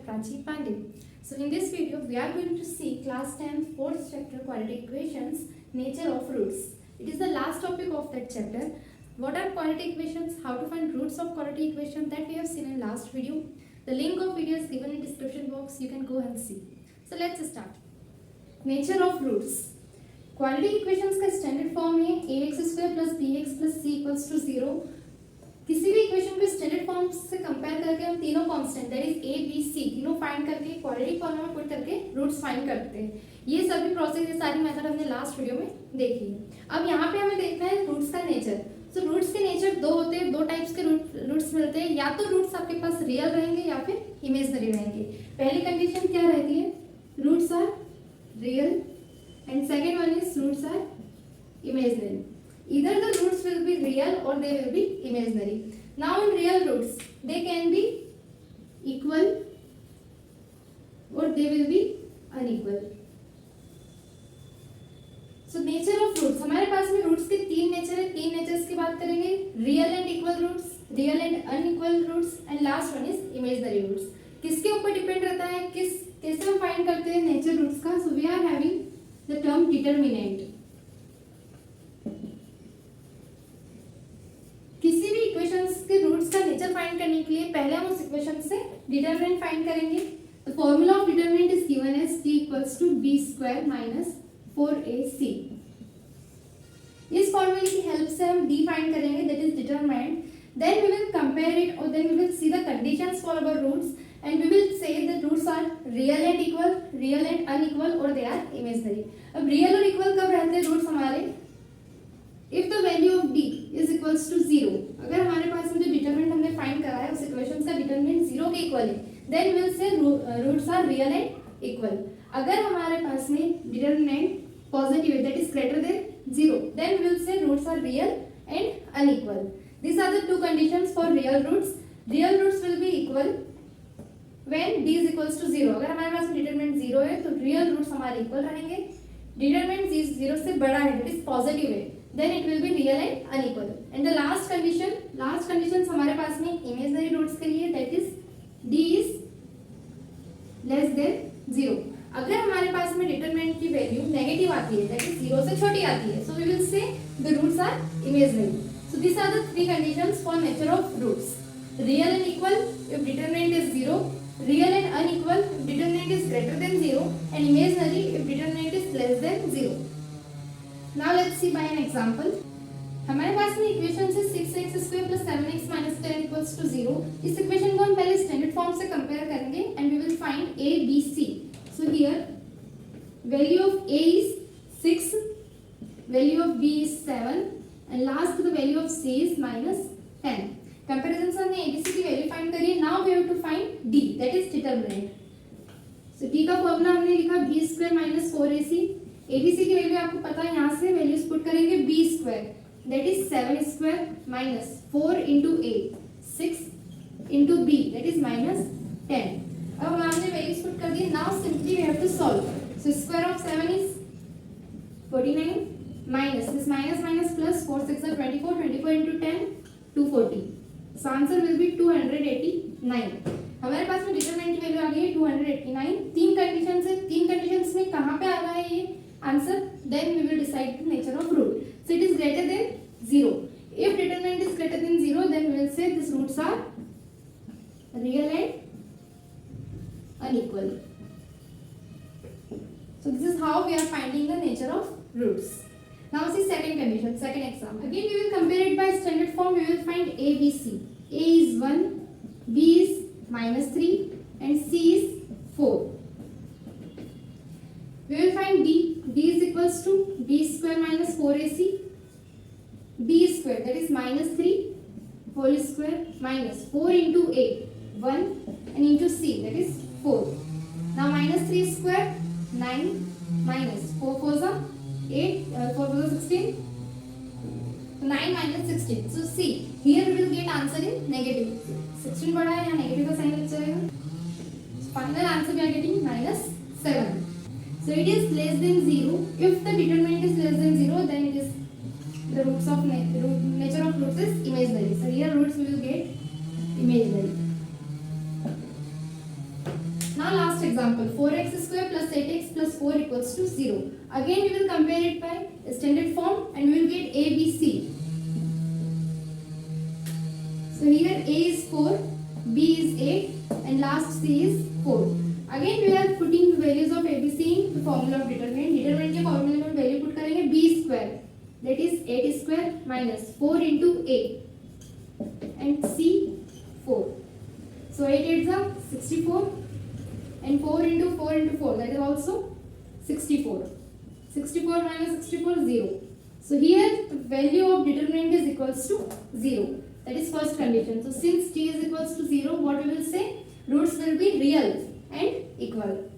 Prachi Pandey. So in this video we are going to see class 10 fourth chapter quadratic equations, nature of roots. It is the last topic of that chapter. What are quadratic equations, how to find roots of quadratic equation, that we have seen in last video. The link of video is given in description box, you can go and see. So let's start. Nature of roots. Quadratic equations का standard form है ax square plus bx plus c equals to 0. किसी भी equation को standard form से compare करके हम तीनों constant that is a b c तीनों फाइंड करके क्वाड्रेटिक फॉर्म में पुट करके रूट्स फाइंड करते हैं. ये सभी प्रोसेस, ये सारी मेथड हमने लास्ट वीडियो में देखी है. अब यहाँ पे हमें देखना है रूट्स का नेचर. सो रूट्स के नेचर दो होते हैं, दो टाइप्स के रूट्स मिलते हैं. या तो रूट्स आपके पास रियल रहेंगे या फिर इमेजिनरी रहेंगे. पहली कंडीशन क्या रहती है, roots are real. And second one is roots are imaginary. Either the roots will be real or they will be imaginary. Now in real roots, they can be equal or they will be unequal. So nature of roots, हमारे पास में roots के तीन nature है. तीन natures की बात करेंगे, real and equal roots, real and unequal roots, and last one is imaginary roots. किसके ऊपर डिपेंड रहता है, कैसे हम फाइंड करते हैं नेचर रूट्स का. So we are having the term determinant. किसी भी इक्वेशंस के रूट्स का नेचर फाइंड करने के लिए पहले हम उस इक्वेशन से डिटरमिनेंट फाइंड करेंगे. The formula of determinant is given as t equals to b square minus 4ac. इस फॉर्मूले की हेल्प से हम d फाइंड करेंगे, that is determinant. Then we will compare it और then we will see the conditions for our roots and we will say the roots are real and equal, real and unequal or they are imaginary. अब real और equal कब रहते हैं roots हमारे, if the value of d is equals to 0. अगर हमारे पास में जो डिटरमिनेंट हमने फाइंड करा है उस इक्वेशन का डिटरमिनेंट 0 के इक्वल है, then we will say roots are real and equal. अगर हमारे पास में डिटरमिनेंट पॉजिटिव है, that is greater than 0, then we will say roots are real and unequal. These are the two conditions for real roots. Real roots will be equal when d is equals to 0. अगर हमारे पास determinant 0 है तो real roots हमारे equal रहेंगे. Determinant 0 से बड़ा है, that is positive है, then it will be real and unequal. And the last condition हमारे पास में इमेजिनरी रूट्स के लिए, that is d is less than 0. अगर हमारे पास में डिटरमिनेंट की वैल्यू नेगेटिव आती है, दैट इज 0 से छोटी आती है, so we will say the roots are imaginary. So this are the three conditions for nature of roots. Real and equal if determinant is 0, real and unequal if determinant is greater than 0, and imaginary if determinant is less than 0. Now let's see by an example. हमारे पास में equation से 6x square plus 7x minus 10 equals to 0. इस equation को हम पहले standard form से compare करेंगे and we will find a b c. So here value of a is 6, value of b is 7 and last the value of c is minus 10. Comparison से हमने abc की value find करी है. Now we have to find d, that is determinant. So d का formula हमने लिखा b square minus 4ac. abc की value आपको पता है, यहाँ से वैल्यूज पुट करेंगे. b square that is 7 square minus 4 into a 6 into b that is minus 10. अब हमने वैल्यूज पुट कर दी. Now simply we have to solve. So square of 7 is 49 minus this minus minus plus 4 6 24 24 into 10 240. So answer will be 289. हमारे पास में determinant की value आ गई है 289. तीन कंडीशंस है, तीन कंडीशंस में कहाँ पे आ रहा है ये answer, then we will decide the nature of root. So it is greater than 0. If determinant is greater than 0, then we will say this roots are real and unequal. So this is how we are finding the nature of roots. Now see second condition, second example. Again we will compare it by standard form. We will find a b c. A is 1, b is minus 3 and c is 4. We will find d. D is equals to b square minus 4ac. b square that is minus 3 whole square minus 4 into a 1 and into c that is 4. Now minus 3 square 9 minus 4 4 8 4 4 16, 9 minus 16. So see here we will get answer in negative. 16 बड़ा है, यहाँ negative का sign लग जाएगा. Final answer we are getting minus 7. So it is less than 0. If the determinant is less than 0, then it is the roots of nature of roots is imaginary. So here roots we will get imaginary. example, 4x square plus 8x plus 4 equals to 0. Again we will compare it by standard form and we will get A, B, C. So here A is 4, B is 8 and last C is 4. Again we are putting the values of A, B, C in the formula of determinant. Determinant के formula में value put करेंगे B square, that is 8 square minus 4 into A and C 4. So 8 8s are 64 and 4 into 4 that is also 64. 64 minus 64 0. So here the value of determinant is equals to 0. That is first condition. So since t is equals to 0, what we will say? Roots will be real and equal.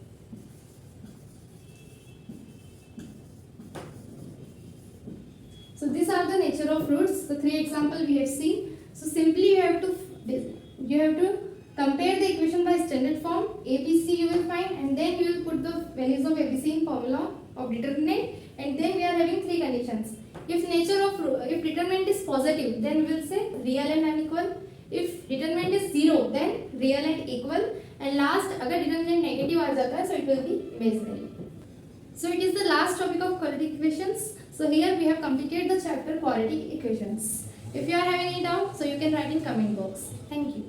So these are the nature of roots. The three examples we have seen. So simply you have to compare the equation by standard form. ABC you will find, and then you will put the values of ABC in formula of determinant, and then we are having three conditions. If determinant is positive, then we will say real and unequal. If determinant is 0, then real and equal. And last, अगर determinant negative आ जाता है, so it will be imaginary. So it is the last topic of quadratic equations. So here we have completed the chapter quadratic equations. If you are having any doubt, so you can write in comment box. Thank you.